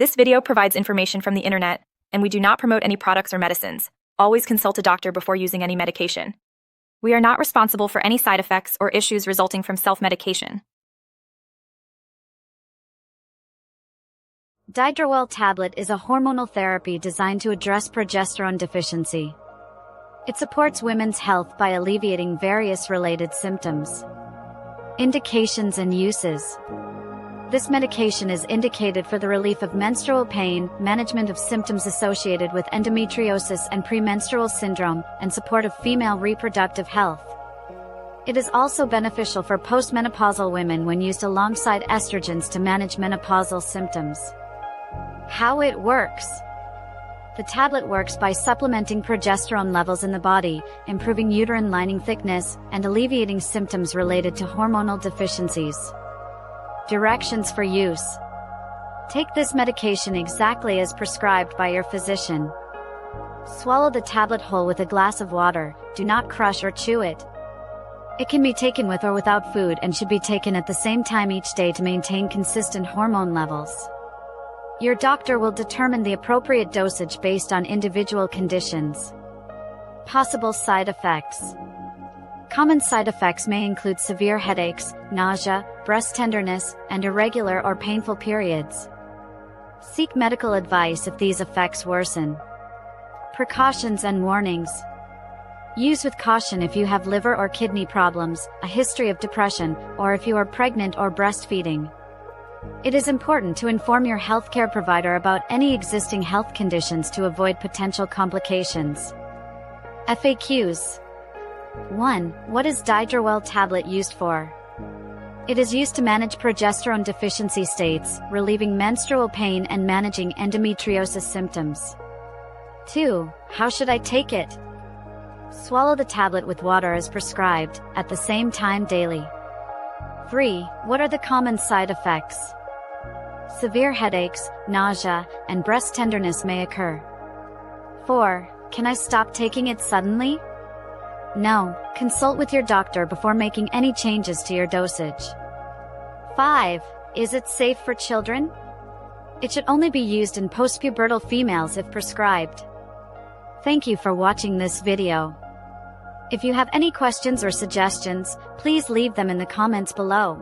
This video provides information from the internet, and we do not promote any products or medicines. Always consult a doctor before using any medication. We are not responsible for any side effects or issues resulting from self-medication. Dydrowell Tablet is a hormonal therapy designed to address progesterone deficiency. It supports women's health by alleviating various related symptoms. Indications and uses. This medication is indicated for the relief of menstrual pain, management of symptoms associated with endometriosis and premenstrual syndrome, and support of female reproductive health. It is also beneficial for postmenopausal women when used alongside estrogens to manage menopausal symptoms. How it works. The tablet works by supplementing progesterone levels in the body, improving uterine lining thickness, and alleviating symptoms related to hormonal deficiencies. Directions for use. Take this medication exactly as prescribed by your physician. Swallow the tablet whole with a glass of water, do not crush or chew it. It can be taken with or without food and should be taken at the same time each day to maintain consistent hormone levels. Your doctor will determine the appropriate dosage based on individual conditions. Possible side effects. Common side effects may include severe headaches, nausea, breast tenderness, and irregular or painful periods. Seek medical advice if these effects worsen. Precautions and warnings. Use with caution if you have liver or kidney problems, a history of depression, or if you are pregnant or breastfeeding. It is important to inform your healthcare provider about any existing health conditions to avoid potential complications. FAQs. 1. What is Dydrowell Tablet used for? It is used to manage progesterone deficiency states, relieving menstrual pain and managing endometriosis symptoms. 2. How should I take it? Swallow the tablet with water as prescribed, at the same time daily. 3. What are the common side effects? Severe headaches, nausea, and breast tenderness may occur. 4. Can I stop taking it suddenly? No, consult with your doctor before making any changes to your dosage. 5. Is it safe for children? It should only be used in postpubertal females if prescribed. Thank you for watching this video. If you have any questions or suggestions, please leave them in the comments below.